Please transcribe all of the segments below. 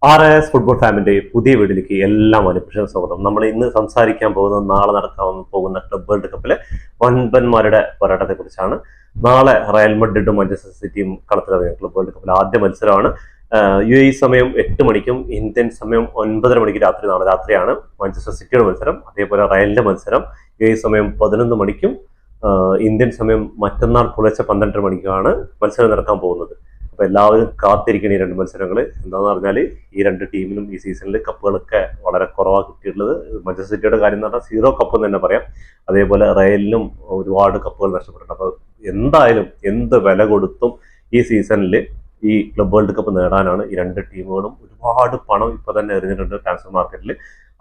RS football ഫാമിന്റെ പുതിയ വീഡിയോയിലേക്ക് എല്ലാ മനുഷ്യർക്കും സ്വാഗതം. നമ്മൾ ഇന്ന് സംസാരിക്കാൻ പോകുന്നത് നാളെ നടക്കാൻ പോകുന്ന ക്ലബ് വേൾഡ് കപ്പിലെ വൻപന്മാരുടെ പോരാട്ടത്തെ കുറിച്ചാണ്. നാളെ റയൽ മഡ്രിഡും മാഞ്ചസ്റ്റർ സിറ്റിയും കളത്തിലിറങ്ങിയ ക്ലബ് വേൾഡ് കപ്പിലെ ആദ്യ മത്സരമാണ്. UAE സമയം 8 മണിക്കും ഇന്ത്യൻ സമയം 9:30 മണിക്ക് നാളെ രാത്രിയാണ് മാഞ്ചസ്റ്റർ സിറ്റിയുടെ മത്സരം. അതേപോലെ റയലിന്റെ മത്സരം UAE സമയം 11 മണിക്കും ഇന്ത്യൻ സമയം മറ്റന്നാൾ പുലർച്ചെ 12 മണിക്കാണ് മത്സരം നടക്കാൻ പോകുന്നത്. അപ്പൊ എല്ലാവരും കാത്തിരിക്കണം ഈ രണ്ട് മത്സരങ്ങൾ. എന്താന്ന് പറഞ്ഞാൽ ഈ രണ്ട് ടീമിനും ഈ സീസണിൽ കപ്പുകളൊക്കെ വളരെ കുറവാണ് കിട്ടിയിട്ടുള്ളത്. മാഞ്ചസ്റ്റർ സിറ്റിയുടെ കാര്യം എന്ന് പറഞ്ഞാൽ 0 കപ്പ് എന്ന് തന്നെ പറയാം. അതേപോലെ റയലിനും ഒരുപാട് കപ്പുകൾ നഷ്ടപ്പെട്ടിട്ടുണ്ട്. അപ്പൊ എന്തായാലും എന്ത് വില കൊടുത്തും ഈ സീസണിൽ ഈ ക്ലബ് വേൾഡ് കപ്പ് നേടാനാണ് ഈ രണ്ട് ടീമുകളും ഒരുപാട് പണം ഇപ്പൊ തന്നെ എറിഞ്ഞിട്ടുണ്ട് ട്രാൻസ്ഫർ മാർക്കറ്റിൽ.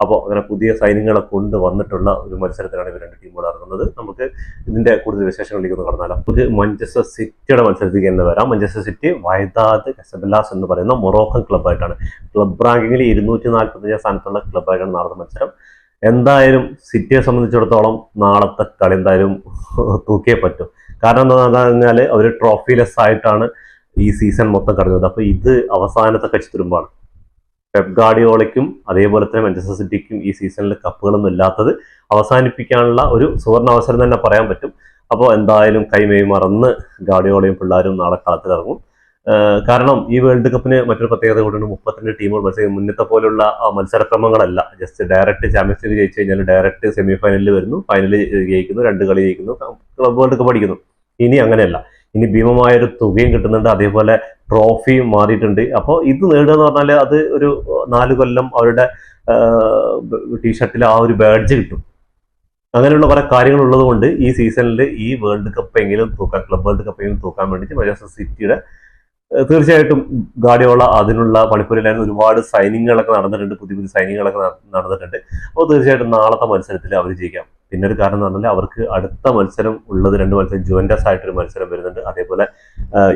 അപ്പോൾ അങ്ങനെ പുതിയ സൈനികളെ കൊണ്ട് വന്നിട്ടുള്ള ഒരു മത്സരത്തിലാണ് ഇവർ രണ്ട് ടീമുകൾ ഇറങ്ങുന്നത്. നമുക്ക് ഇതിന്റെ കൂടുതൽ വിശേഷങ്ങളിലേക്ക് ഒന്ന് കടന്നാലോ. നമുക്ക് മാഞ്ചസ്റ്റർ സിറ്റിയുടെ മത്സരത്തിലേക്ക് തന്നെ വരാം. മാഞ്ചസ്റ്റർ സിറ്റി വൈദാദ് കസബലാസ് എന്ന് പറയുന്ന മൊറോക്കൻ ക്ലബ്ബായിട്ടാണ്, ക്ലബ് റാങ്കിങ്ങിൽ 245 സ്ഥാനത്തുള്ള ക്ലബ്ബായിട്ടാണ് നാളത്തെ മത്സരം. എന്തായാലും സിറ്റിയെ സംബന്ധിച്ചിടത്തോളം നാളത്തെ കളി എന്തായാലും തൂക്കിയേ പറ്റും. കാരണം എന്താണെന്ന് പറഞ്ഞാൽ അവർ ട്രോഫിലെസ് ആയിട്ടാണ് ഈ സീസൺ മൊത്തം കടന്നത്. അപ്പൊ ഇത് അവസാനത്തെ കച്ചിത്തുരുമ്പാണ്. പെപ് ഗാർഡിയോളയ്ക്കും അതേപോലെ തന്നെ മാഞ്ചസ്റ്റർ സിറ്റിക്കും ഈ സീസണിൽ കപ്പുകളൊന്നും ഇല്ലാത്തത് അവസാനിപ്പിക്കാനുള്ള ഒരു സുവർണ അവസരം തന്നെ പറയാൻ പറ്റും. അപ്പോൾ എന്തായാലും കൈമേയ് മറന്ന് ഗാർഡിയോളയും പിള്ളേരും നാളെ കളത്തിലിറങ്ങും. കാരണം ഈ വേൾഡ് കപ്പിന് മറ്റൊരു പ്രത്യേകത കൂടിയുണ്ട്. 32 ടീമുകൾ മത്സരം. മുന്നത്തെ പോലുള്ള മത്സരക്രമങ്ങളല്ല. ജസ്റ്റ് ഡയറക്റ്റ് ചാമ്പ്യൻസ് ലീഗ് ജയിച്ചു കഴിഞ്ഞാൽ ഡയറക്റ്റ് സെമി ഫൈനലിൽ വരുന്നു, ഫൈനലിൽ ജയിക്കുന്നു, 2 കളി ജയിക്കുന്നു, ക്ലബ് വേൾഡ് കപ്പ് അടിക്കുന്നു. ഇനി അങ്ങനെയല്ല, ഇനി ഭീമമായൊരു തുകയും കിട്ടുന്നുണ്ട്, അതേപോലെ ട്രോഫിയും മാറിയിട്ടുണ്ട്. അപ്പോൾ ഇത് നേടുക എന്ന് പറഞ്ഞാൽ അത് ഒരു 4 കൊല്ലം അവരുടെ ടീഷർട്ടിൽ ആ ഒരു ബാഡ്ജ് കിട്ടും. അങ്ങനെയുള്ള കുറെ കാര്യങ്ങൾ ഉള്ളത് കൊണ്ട് ഈ സീസണിൽ ഈ വേൾഡ് കപ്പ് എങ്കിലും തൂക്കാൻ, ക്ലബ് വേൾഡ് കപ്പ് എങ്കിലും തൂക്കാൻ വേണ്ടിയിട്ട് മാഞ്ചസ്റ്റർ സിറ്റിയുടെ തീർച്ചയായിട്ടും ഗാർഡിയോള അതിനുള്ള പണിപ്പുരയിലായിരുന്നു. ഒരുപാട് സൈനിങ്ങുകളൊക്കെ നടന്നിട്ടുണ്ട്, പുതിയ പുതിയ സൈനിങ്ങുകളൊക്കെ നടന്നിട്ടുണ്ട്. അപ്പോൾ തീർച്ചയായിട്ടും നാളത്തെ മത്സരത്തിൽ അവർ ജയിക്കാം. പിന്നെ ഒരു കാരണം എന്ന് പറഞ്ഞാൽ അവർക്ക് അടുത്ത മത്സരം ഉള്ളത് 2 മത്സരം, ജുവന്റസ് ആയിട്ടൊരു മത്സരം വരുന്നുണ്ട്, അതേപോലെ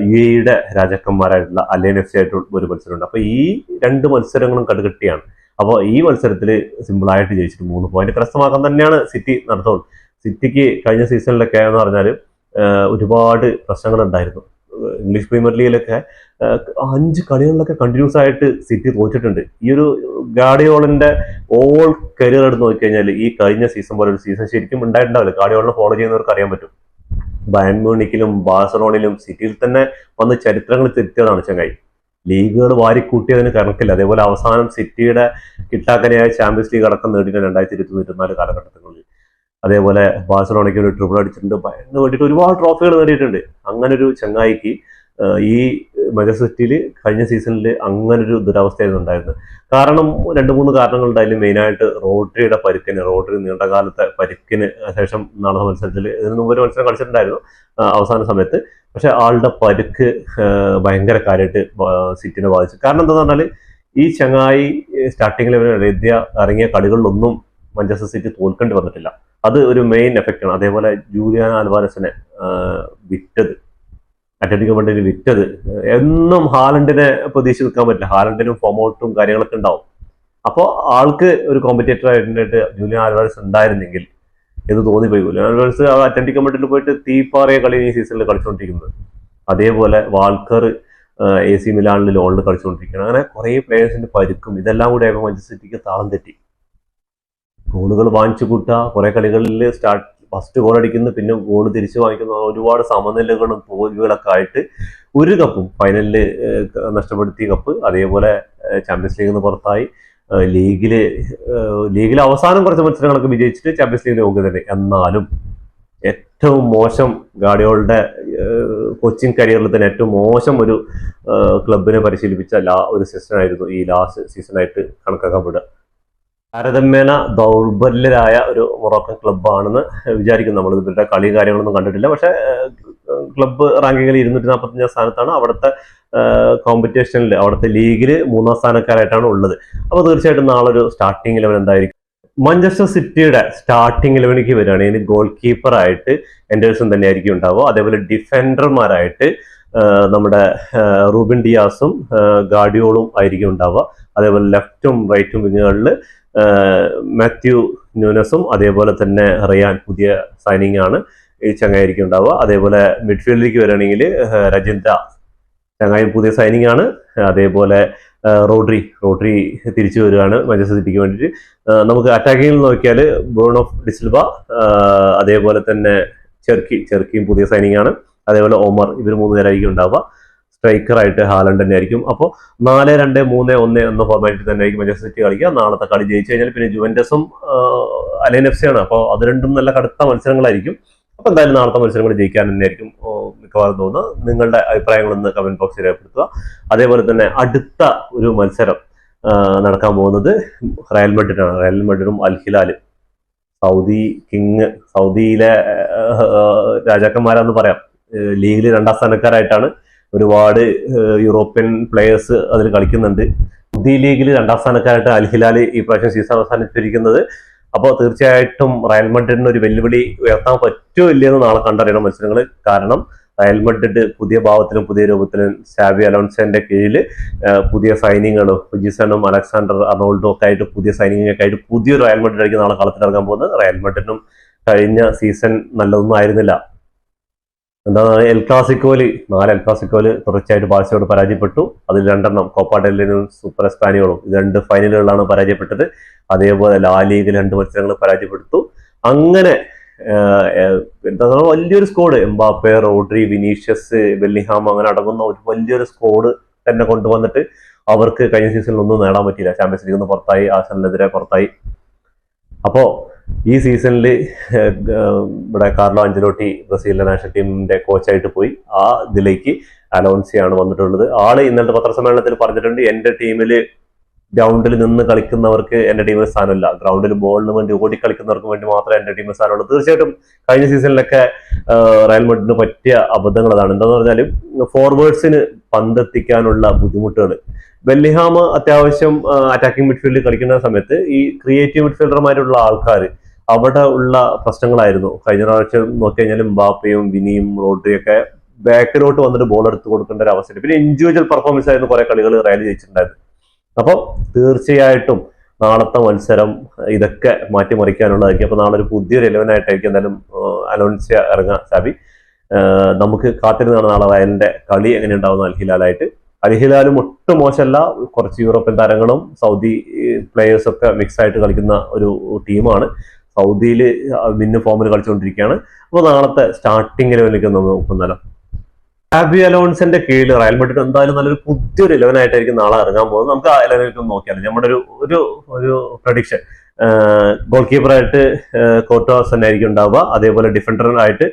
UAEയുടെ രാജാക്കന്മാരായിട്ടുള്ള അലൈൻ FC ആയിട്ട് ഒരു മത്സരമുണ്ട്. അപ്പോൾ ഈ 2 മത്സരങ്ങളും കടുകട്ടിയാണ്. അപ്പോൾ ഈ മത്സരത്തിൽ സിമ്പിളായിട്ട് ജയിച്ചിട്ട് 3 പോയിന്റ് കരസ്ഥമാക്കാൻ തന്നെയാണ് സിറ്റി നടത്തുള്ളൂ. സിറ്റിക്ക് കഴിഞ്ഞ സീസണിലൊക്കെ എന്ന് പറഞ്ഞാൽ ഒരുപാട് പ്രശ്നങ്ങൾ ഉണ്ടായിരുന്നു. ഇംഗ്ലീഷ് പ്രീമിയർ ലീഗിലൊക്കെ 5 കളികളിലൊക്കെ കണ്ടിന്യൂസ് ആയിട്ട് സിറ്റി തോറ്റിട്ടുണ്ട്. ഈ ഒരു ഗാർഡിയോളിന്റെ ഓൾ കരിയർ എടുത്ത് നോക്കിക്കഴിഞ്ഞാൽ ഈ കഴിഞ്ഞ സീസൺ പോലെ ഒരു സീസൺ ശരിക്കും ഉണ്ടായിട്ടുണ്ടാവില്ല. ഗാർഡിയോളിനെ ഫോളോ ചെയ്യുന്നവർക്ക് അറിയാൻ പറ്റും. ബയൺ മ്യൂണിക്കിലും ബാഴ്സലോണയിലും സിറ്റിയിൽ തന്നെ വന്ന് ചരിത്രങ്ങൾ തിരുത്തിയതാണ് ചങ്ങായി. ലീഗുകൾ വാരിക്കൂട്ടിയതിന് കണക്കില്ല. അതേപോലെ അവസാനം സിറ്റിയുടെ കിട്ടാക്കനയായ ചാമ്പ്യൻസ് ലീഗ് അടക്കം നേടിയിട്ട് 2023-24 കാലഘട്ടങ്ങളിൽ. അതേപോലെ ബാഴ്സലോണയ്ക്ക് ഒരു ട്രിപ്പിൾ അടിച്ചിട്ടുണ്ട്, ബയണിന് വേണ്ടിയിട്ട് ഒരുപാട് ട്രോഫികൾ നേടിയിട്ടുണ്ട്. അങ്ങനൊരു ചങ്ങായിക്ക് ഈ മാഞ്ചസ്റ്റർ സിറ്റിയിൽ കഴിഞ്ഞ സീസണിൽ അങ്ങനൊരു ദുരവസ്ഥയായിരുന്നു ഉണ്ടായിരുന്നത്. കാരണം 2-3 കാരണങ്ങളുണ്ടായാലും മെയിനായിട്ട് റോഡ്രിയുടെ പരിക്കിന്, റോഡ്രി നീണ്ടകാലത്തെ പരിക്കിന് ശേഷം നാളെ മത്സരത്തിൽ, ഇതിന് മുമ്പ് ഒരു മത്സരം കളിച്ചിട്ടുണ്ടായിരുന്നു അവസാന സമയത്ത്. പക്ഷെ ആളുടെ പരിക്ക് ഭയങ്കര കാര്യമായിട്ട് സിറ്റിനെ ബാധിച്ചു. കാരണം എന്താണെന്ന് പറഞ്ഞാൽ ഈ ചങ്ങായി സ്റ്റാർട്ടിങ്ങിൽ ഇറങ്ങിയ കളികളിലൊന്നും മാഞ്ചസ്റ്റർ സിറ്റി തോൽക്കേണ്ടി വന്നിട്ടില്ല. അത് ഒരു മെയിൻ എഫക്റ്റാണ്. അതേപോലെ ജൂലിയാൻ ആൽവാരസിനെ വിറ്റത്, അത്ലറ്റിക്കോ മഡ്രിഡിന് വിറ്റത്, എന്നും ഹാലൻഡിനെ പ്രതീക്ഷ നിൽക്കാൻ പറ്റില്ല. ഹാലൻഡിനും ഫോമൗട്ടും കാര്യങ്ങളൊക്കെ ഉണ്ടാവും. അപ്പോൾ ആൾക്ക് ഒരു കോമ്പറ്റേറ്റർ ആയിട്ട് ജൂലിയാൻ ആൽവാരസ് ഉണ്ടായിരുന്നെങ്കിൽ എന്ന് തോന്നിപ്പോയി. ജൂലിയാൻ ആൽവാരസ് അത്ലറ്റിക്കോ മഡ്രിഡിൽ പോയിട്ട് തീപ്പാറിയ കളി ഈ സീസണിൽ കളിച്ചുകൊണ്ടിരിക്കുന്നത്. അതേപോലെ വാൾക്കർ AC മിലാനിൽ ലോണിൽ കളിച്ചുകൊണ്ടിരിക്കുകയാണ്. അങ്ങനെ കുറേ പ്ലേയേഴ്സിന്റെ പരുക്കും ഇതെല്ലാം കൂടി ആയപ്പോൾ മാഞ്ചസ്റ്റർ സിറ്റിക്ക് താളം തെറ്റി. ഗോളുകൾ വാങ്ങിച്ചു കൂട്ടുക, കുറെ കളികളിൽ ഫസ്റ്റ് ഗോൾ അടിക്കുന്നു, പിന്നെ ഗോൾ തിരിച്ചു വാങ്ങിക്കുന്ന, ഒരുപാട് സമനിലകളും തോൽവികളൊക്കെ ആയിട്ട് ഒരു കപ്പും ഫൈനലിൽ നഷ്ടപ്പെടുത്തിയ കപ്പ്. അതേപോലെ ചാമ്പ്യൻസ് ലീഗിൽ നിന്ന് പുറത്തായി. ലീഗിലെ അവസാനം കുറച്ച് മത്സരങ്ങളൊക്കെ വിജയിച്ചിട്ട് ചാമ്പ്യൻസ് ലീഗിൽ യോഗ്യതയുണ്ട്. എന്നാലും ഏറ്റവും മോശം ഗാർഡിയോളുടെ കോച്ചിങ് കരിയറിൽ തന്നെ ഏറ്റവും മോശം ഒരു ക്ലബിനെ പരിശീലിപ്പിച്ച ഒരു സീസണായിരുന്നു ഈ ലാസ്റ്റ് സീസണായിട്ട് കണക്കാക്കപ്പെടുക. താരതമ്യേന ദൗർബല്യരായ ഒരു മൊറോക്കൻ ക്ലബ്ബാണെന്ന് വിചാരിക്കുന്നു നമ്മൾ. ഇവരുടെ കളി കാര്യങ്ങളൊന്നും കണ്ടിട്ടില്ല. പക്ഷെ ക്ലബ്ബ് റാങ്കിങ്ങിൽ 245 സ്ഥാനത്താണ്. അവിടുത്തെ കോമ്പറ്റീഷനിൽ, അവിടുത്തെ ലീഗിൽ 3-ാം സ്ഥാനക്കാരായിട്ടാണ് ഉള്ളത്. അപ്പോൾ തീർച്ചയായിട്ടും നാളെ ഒരു സ്റ്റാർട്ടിംഗ് 11 എന്തായിരിക്കും? മാഞ്ചസ്റ്റർ സിറ്റിയുടെ സ്റ്റാർട്ടിംഗ് 11ലേക്ക് വരികയാണെങ്കിൽ ഗോൾ കീപ്പറായിട്ട് എൻഡേഴ്സൺ തന്നെയായിരിക്കും ഉണ്ടാവുക. അതേപോലെ ഡിഫൻഡർമാരായിട്ട് നമ്മുടെ റൂബിൻ ഡിയാസും ഗാർഡിയോളും ആയിരിക്കും ഉണ്ടാവുക. അതേപോലെ ലെഫ്റ്റും റൈറ്റും വിങ്ങുകളിൽ മാത്യു ന്യൂനസും അതേപോലെ തന്നെ റിയാൻ, പുതിയ സൈനിങ് ആണ്, ഈ ചങ്ങായിരിക്കും ഉണ്ടാവുക. അതേപോലെ മിഡ്ഫീൽഡിലേക്ക് വരികയാണെങ്കിൽ രജിന്ദ, ചങ്ങായി പുതിയ സൈനിങ് ആണ്. അതേപോലെ റോഡ്രി തിരിച്ചു വരികയാണ് മാഞ്ചസ്റ്റർ സിറ്റിക്ക് വേണ്ടിയിട്ട്. നമുക്ക് അറ്റാക്കിങ്ങിൽ നോക്കിയാൽ ബ്രൂണോ ഡിസിൽവ, അതേപോലെ തന്നെ ചെർക്കിയും പുതിയ സൈനിങ് ആണ്. അതേപോലെ ഒമർ, ഇവർ 3 പേരായിരിക്കും ഉണ്ടാവുക. സ്ട്രൈക്കറായിട്ട് ഹാലൻഡ് തന്നെ ആയിരിക്കും. അപ്പോൾ 4-2-3-1 എന്ന ഫോർമാറ്റിൽ തന്നെ ആയിരിക്കും മാഞ്ചസ്റ്റർ സിറ്റി കളിക്കുക. നാളത്തെ കളി ജയിച്ചു കഴിഞ്ഞാൽ പിന്നെ ജുവന്റസും അലൈൻ FC ആണ്. അപ്പോൾ അത് രണ്ടും നല്ല കടുത്ത മത്സരങ്ങളായിരിക്കും. അപ്പോൾ എന്തായാലും നാളത്തെ മത്സരങ്ങൾ ജയിക്കാൻ തന്നെയായിരിക്കും മിക്കവാറും തോന്നുന്നത്. നിങ്ങളുടെ അഭിപ്രായങ്ങളൊന്ന് കമന്റ് ബോക്സിൽ രേഖപ്പെടുത്തുക. അതേപോലെ തന്നെ അടുത്ത ഒരു മത്സരം നടക്കാൻ പോകുന്നത് റയൽ മഡ്രിഡാണ്. റയൽ മഡ്രിഡും അൽ ഹിലാലും. സൗദിയിലെ രാജാക്കന്മാരാന്ന് പറയാം. ലീഗിൽ 2ാം സ്ഥാനക്കാരായിട്ടാണ്. ഒരുപാട് യൂറോപ്യൻ പ്ലേയേഴ്സ് അതിൽ കളിക്കുന്നുണ്ട്. സൗദി ലീഗിൽ 2ാം സ്ഥാനക്കാരായിട്ട് അൽ ഹിലാൽ ഈ പ്രാവശ്യം സീസൺ അവസാനിച്ചിരിക്കുന്നത്. അപ്പോൾ തീർച്ചയായിട്ടും റയൽ മഡ്രിഡിന് ഒരു വെല്ലുവിളി ഉയർത്താൻ പറ്റുമോ ഇല്ലയെന്ന് നാളെ കണ്ടറിയണം മത്സരങ്ങൾ. കാരണം റയൽ മഡ്രിഡ് പുതിയ ഭാവത്തിലും പുതിയ രൂപത്തിലും സാവി അലോൺസോന്റെ കീഴിൽ പുതിയ സൈനിങ്ങുകളും ഹുജിസണും അലക്സാണ്ടർ അർണോൾഡും ഒക്കെ ആയിട്ട് പുതിയ സൈനിങ്ങൊക്കെ ആയിട്ട് പുതിയൊരു റയൽ മഡ്രിഡ് ആയിരിക്കും നാളെ കളത്തിലിറങ്ങാൻ പോകുന്നത്. റയൽ മഡ്രിഡിനും കഴിഞ്ഞ സീസൺ നല്ലതൊന്നും ആയിരുന്നില്ല. എന്താണ് 4 എൽ ക്ലാസിക്കോല് തുടർച്ചയായിട്ട് ബാഴ്സയോട് പരാജയപ്പെട്ടു. അതിൽ 2 കോപ്പ ഡെൽ റേയും സൂപ്പർ എസ്പാനിയോളും 2 ഫൈനലുകളിലാണ് പരാജയപ്പെട്ടത്. അതേപോലെ ലാ ലീഗിൽ 2 മത്സരങ്ങൾ പരാജയപ്പെടുത്തു. അങ്ങനെ എന്താ വലിയൊരു squad, Mbappe, Rodri, Vinicius, Bellingham അങ്ങനെ അടങ്ങുന്ന ഒരു വലിയൊരു സ്കോഡ് തന്നെ കൊണ്ടുവന്നിട്ട് അവർക്ക് കഴിഞ്ഞ സീസണിൽ ഒന്നും നേടാൻ പറ്റിയില്ല. ചാമ്പ്യൻസ് ലീഗിൽ നിന്ന് പുറത്തായി, ആഴ്സണലിനെതിരെ പുറത്തായി. അപ്പോൾ ഈ സീസണിൽ ഇവിടെ കാർലോ അഞ്ചലോട്ടി ബ്രസീലിലെ നാഷണൽ ടീമിന്റെ കോച്ചായിട്ട് പോയി. ആ ഇതിലേക്ക് അലോൺസിയാണ് വന്നിട്ടുള്ളത്. ആള് ഇന്നത്തെ പത്രസമ്മേളനത്തിൽ പറഞ്ഞിട്ടുണ്ട്, എന്റെ ടീമില് ഗ്രൗണ്ടിൽ നിന്ന് കളിക്കുന്നവർക്ക് എന്റെ ടീമിൽ സ്ഥാനമില്ല, ഗ്രൗണ്ടിൽ ബോളിന് വേണ്ടി ഓടി കളിക്കുന്നവർക്ക് വേണ്ടി മാത്രമേ എന്റെ ടീമിൽ സ്ഥാനമുള്ളൂ. തീർച്ചയായിട്ടും കഴിഞ്ഞ സീസണിലൊക്കെ റയൽ മഡ്രിഡിന് പറ്റിയ അബദ്ധങ്ങൾ അതാണ്. എന്താന്ന് പറഞ്ഞാൽ ഫോർവേഡ്സിന് പന്തെത്തിക്കാനുള്ള ബുദ്ധിമുട്ടുകൾ. ബെല്ലിംഗ്ഹാം അത്യാവശ്യം അറ്റാക്കിംഗ് മിഡ്ഫീൽഡിൽ കളിക്കുന്ന സമയത്ത് ഈ ക്രിയേറ്റീവ് മിഡ്ഫീൽഡർമാരുള്ള ആൾക്കാർ അവിടെ ഉള്ള പ്രശ്നങ്ങളായിരുന്നു. കഴിഞ്ഞ പ്രാവശ്യം നോക്കി കഴിഞ്ഞാൽ എംബാപ്പയും വിനിയും റോഡ്രിയൊക്കെ ബാക്കിലോട്ട് വന്നിട്ട് ബോൾ എടുത്ത് കൊടുക്കേണ്ട ഒരു അവസ്ഥ. പിന്നെ ഇൻഡിവിജ്വൽ പെർഫോമൻസ് ആയിരുന്നു കുറെ കളികൾ റയൽ ജയിച്ചിട്ടുണ്ടായിരുന്നു. അപ്പോൾ തീർച്ചയായിട്ടും നാളത്തെ മത്സരം ഇതൊക്കെ മാറ്റിമറിക്കാനുള്ളതായിരിക്കും. അപ്പോൾ നാളെ ഒരു പുതിയൊരു 11 ആയിട്ടായിരിക്കും എന്തായാലും അലോൺസിയ ഇറങ്ങാൻ സാബി. നമുക്ക് കാത്തിരുന്നാണ് നാളെ റയലിന്റെ കളി എങ്ങനെ ഉണ്ടാവുന്ന അൽ ഹിലാലായിട്ട്. അൽ ഹിലാലും ഒട്ടും മോശമല്ല, കുറച്ച് യൂറോപ്യൻ താരങ്ങളും സൗദി പ്ലേയേഴ്സും ഒക്കെ മിക്സ് ആയിട്ട് കളിക്കുന്ന ഒരു ടീമാണ്. സൗദിയിൽ വിന്ന് ഫോമിൽ കളിച്ചുകൊണ്ടിരിക്കുകയാണ്. അപ്പോൾ നാളത്തെ സ്റ്റാർട്ടിംഗ് ലെവലിലേക്ക് നമ്മൾ നോക്കുന്നാലോ. സാബി അലോൺസിന്റെ കീഴിൽ റയൽ മഡ്രിഡ് എന്തായാലും നല്ലൊരു പുതിയൊരു 11 ആയിട്ടായിരിക്കും നാളെ ഇറങ്ങാൻ പോകുന്നത്. നമുക്ക് ആ 11 നോക്കിയാൽ നമ്മുടെ ഒരു പ്രഡിക്ഷൻ, ഗോൾ കീപ്പറായിട്ട് കോർട്ടോസ് തന്നെ ആയിരിക്കും ഉണ്ടാവുക. അതേപോലെ ഡിഫൻഡറായിട്ട്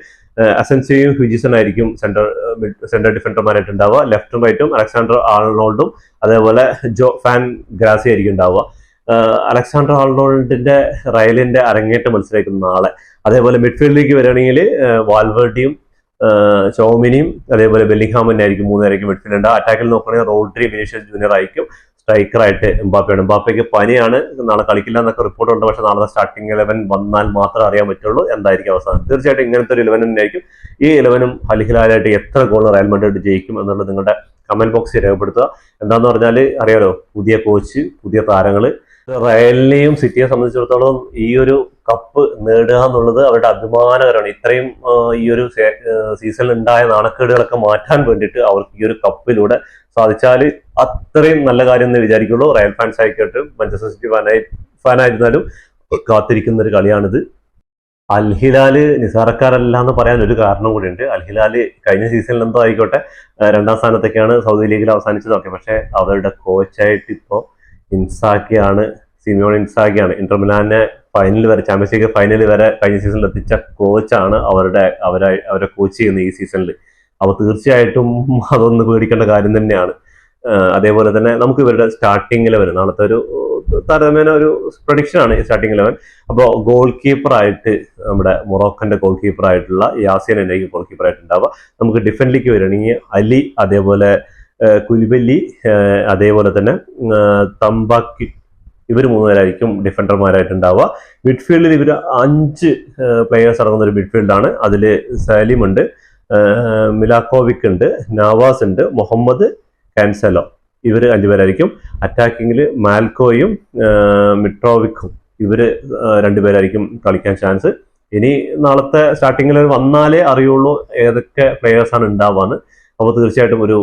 അസൻസിയും ഹ്യൂജിസൺ ആയിരിക്കും സെന്റർ ഡിഫൻഡർമാരായിട്ട് ഉണ്ടാവുക. ലെഫ്റ്റും റൈറ്റും അലക്സാണ്ടർ ആർണോൾഡും അതേപോലെ ഫാൻ ഗ്രാസി ആയിരിക്കും ഉണ്ടാവുക. അലക്സാണ്ടർ ആർണോൾഡിന്റെ റയലിന്റെ അരങ്ങേറ്റ മത്സരമായിരിക്കും നാളെ. അതേപോലെ മിഡ്ഫീൽഡിലേക്ക് വരികയാണെങ്കിൽ വാൽവേർഡിയും ചോമിനിയും അതേപോലെ ബെല്ലിംഗ്ഹാം തന്നെ ആയിരിക്കും 3 പേരായിരിക്കും മിഡ്ഫീൽഡ് ഉണ്ട്. അറ്റാക്കിൽ നോക്കുകയാണെങ്കിൽ റോഡ്രി, വിനീഷ്യസ് ജൂനിയർ ആയിരിക്കും. സ്ട്രൈക്കറായിട്ട് എംബാപ്പയാണ്. എംബാപ്പയ്ക്ക് പനിയാണ്, നാളെ കളിക്കില്ല എന്നൊക്കെ റിപ്പോർട്ടുണ്ട്. പക്ഷെ നാളെ സ്റ്റാർട്ടിംഗ് 11 വന്നാൽ മാത്രമേ അറിയാൻ പറ്റുള്ളൂ എന്തായിരിക്കും അവസാനം. തീർച്ചയായിട്ടും ഇങ്ങനത്തെ ഒരു 11 തന്നെയായിരിക്കും. ഈ 11 അൽ ഹിലാലായിട്ട് എത്ര ഗോൾ റയൽ മഡ്രിഡ് ജയിക്കും എന്നുള്ളത് നിങ്ങളുടെ കമന്റ് ബോക്സിൽ രേഖപ്പെടുത്തുക. എന്താന്ന് പറഞ്ഞാൽ അറിയാലോ, പുതിയ കോച്ച്, പുതിയ താരങ്ങൾ. റയലിനെയും സിറ്റിയെ സംബന്ധിച്ചിടത്തോളം ഈ ഒരു കപ്പ് നേടുക എന്നുള്ളത് അവരുടെ അഭിമാനകരമാണ്. ഇത്രയും ഈ ഒരു സീസണിൽ ഉണ്ടായ നാണക്കേടുകളൊക്കെ മാറ്റാൻ വേണ്ടിയിട്ട് അവർക്ക് ഈ ഒരു കപ്പിലൂടെ സാധിച്ചാൽ അത്രയും നല്ല കാര്യം എന്ന് വിചാരിക്കുള്ളൂ. റയൽ ഫാൻസ് ആയിക്കോട്ടെ, മാഞ്ചസ്റ്റർ സിറ്റി ഫാനായിരുന്നാലും കാത്തിരിക്കുന്ന ഒരു കളിയാണിത്. അൽ ഹിലാല് നിസാറക്കാരല്ല എന്ന് പറയാൻ ഒരു കാരണം കൂടിയുണ്ട്. അൽ ഹിലാല് കഴിഞ്ഞ സീസണിൽ എന്തോ ആയിക്കോട്ടെ 2ാം സ്ഥാനത്തൊക്കെയാണ് സൗദി ലീഗിൽ അവസാനിച്ചതൊക്കെ. പക്ഷെ അവരുടെ കോച്ചായിട്ട് ഇപ്പോൾ സിമിയോൺ ഇൻസാഗിയാണ്. ഇന്റർ മിലാനെ ഫൈനൽ വരെ, ചാമ്പ്യൻസ് ലീഗ് ഫൈനൽ വരെ കഴിഞ്ഞ സീസണിൽ എത്തിച്ച കോച്ചാണ് അവരെ കോച്ച് ചെയ്യുന്നത് ഈ സീസണിൽ. അപ്പോൾ തീർച്ചയായിട്ടും അതൊന്ന് പേടിക്കേണ്ട കാര്യം തന്നെയാണ്. അതേപോലെ തന്നെ നമുക്ക് ഇവരുടെ സ്റ്റാർട്ടിംഗ് 11 നാളത്തെ ഒരു താരതമ്യേന ഒരു പ്രഡിക്ഷനാണ് ഈ സ്റ്റാർട്ടിംഗ് 11. അപ്പോൾ ഗോൾ കീപ്പറായിട്ട് നമ്മുടെ മൊറോക്കന്റെ ഗോൾ കീപ്പറായിട്ടുള്ള യാസിൻ എന്നായിരിക്കും ഗോൾ കീപ്പറായിട്ട് ഉണ്ടാവുക. നമുക്ക് ഡിഫൻഡിലേക്ക് വരികയാണെങ്കിൽ അലി, അതേപോലെ കുലിബല്ലി, അതേപോലെ തന്നെ തമ്പാക്കി, ഇവർ 3 പേരായിരിക്കും ഡിഫൻഡർമാരായിട്ട് ഉണ്ടാവുക. മിഡ്ഫീൽഡിൽ ഇവർ 5 പ്ലെയേഴ്സ് അടങ്ങുന്ന ഒരു മിഡ്ഫീൽഡാണ്. അതിൽ സലീം ഉണ്ട്, മിലാക്കോവിക് ഉണ്ട്, നവാസ് ഉണ്ട്, മുഹമ്മദ്, കാൻസലോ, ഇവർ 5 പേരായിരിക്കും. അറ്റാക്കിങ്ങിൽ മാൽക്കോയും മിട്രോവിക്കും, ഇവര് 2 പേരായിരിക്കും കളിക്കാൻ ചാൻസ്. ഇനി നാളത്തെ സ്റ്റാർട്ടിങ്ങിൽ വന്നാലേ അറിയുള്ളൂ ഏതൊക്കെ പ്ലെയേഴ്സാണ് ഉണ്ടാവുകയെന്ന്. അപ്പോൾ തീർച്ചയായിട്ടും ഒരു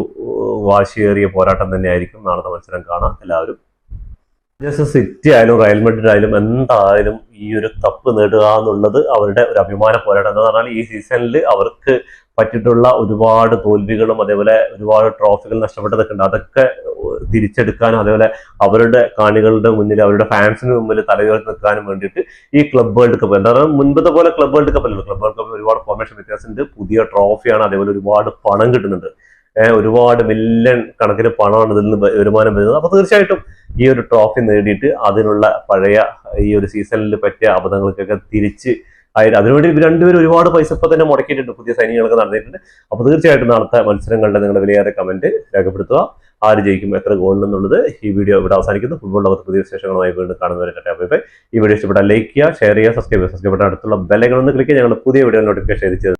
വാശിയേറിയ പോരാട്ടം തന്നെയായിരിക്കും നാളത്തെ മത്സരം കാണാം എല്ലാവരും. മാഞ്ചസ്റ്റർ സിറ്റി ആയാലും റയൽ മാഡ്രിഡ് ആയാലും എന്തായാലും ഈ ഒരു കപ്പ് നേടുക എന്നുള്ളത് അവരുടെ ഒരു അഭിമാന പോരാട്ടം. എന്ന് പറഞ്ഞാൽ ഈ സീസണിൽ അവർക്ക് പറ്റിയിട്ടുള്ള ഒരുപാട് തോൽവികളും അതേപോലെ ഒരുപാട് ട്രോഫികൾ നഷ്ടപ്പെട്ടതൊക്കെ ഉണ്ട്. അതൊക്കെ തിരിച്ചെടുക്കാനും അതേപോലെ അവരുടെ കാണികളുടെ മുന്നിൽ അവരുടെ ഫാൻസിന് മുമ്പിൽ തലയുയർത്തി നിൽക്കാനും വേണ്ടിയിട്ട് ഈ ക്ലബ് വേൾഡ് കപ്പ്, എന്താ പറയുക, മുൻപത്തെ പോലെ ക്ലബ് വേൾഡ് കപ്പ് അല്ലല്ലോ. ക്ലബ് വേൾഡ് കപ്പ് ഒരുപാട് ഫോർമേഷൻ വ്യത്യാസമുണ്ട്, പുതിയ ട്രോഫിയാണ്, അതേപോലെ ഒരുപാട് പണം കിട്ടുന്നുണ്ട്. ഒരുപാട് മില്യൺ കണക്കിന് പണമാണ് ഇതിൽ നിന്ന് വരുമാനം വരുന്നത്. അപ്പൊ തീർച്ചയായിട്ടും ഈ ഒരു ട്രോഫി നേടിയിട്ട് അതിനുള്ള പഴയ ഈ ഒരു സീസണിൽ പറ്റിയ അബദ്ധങ്ങൾക്കൊക്കെ തിരിച്ച് അതിനുവേണ്ടി രണ്ടുപേരും ഒരുപാട് പൈസ ഇപ്പൊ തന്നെ മുടക്കിയിട്ടുണ്ട്, പുതിയ സൈനികളൊക്കെ നടന്നിട്ടുണ്ട്. അപ്പൊ തീർച്ചയായിട്ടും നാളത്തെ മത്സരങ്ങളുടെ നിങ്ങളുടെ വിലയേറെ കമന്റ് രേഖപ്പെടുത്തുക. ആര് ജയിക്കും, എത്ര ഗോളിനെന്നുള്ളത്. ഈ വീഡിയോ ഇവിടെ അവസാനിക്കുന്നു. ഫുട്ബോൾ ലോകത്ത് പുതിയ വിശേഷങ്ങളുമായി വീണ്ടും കാണുന്നവരെ ഈ വീഡിയോ ഇഷ്ടപ്പെട്ടാൽ ലൈക്ക് ചെയ്യുക, ഷെയർ ചെയ്യുക, സബ്സ്ക്രൈബ് ചെയ്യുക. സബ്സ്ക്രൈബ് അടുത്തുള്ള ബെല്ലൈക്കൺ ഒന്ന് ക്ലിക്ക് ചെയ്യുക. ഞങ്ങളുടെ പുതിയ വീഡിയോ നോട്ടിഫിക്കേഷൻ ചെയ്ത്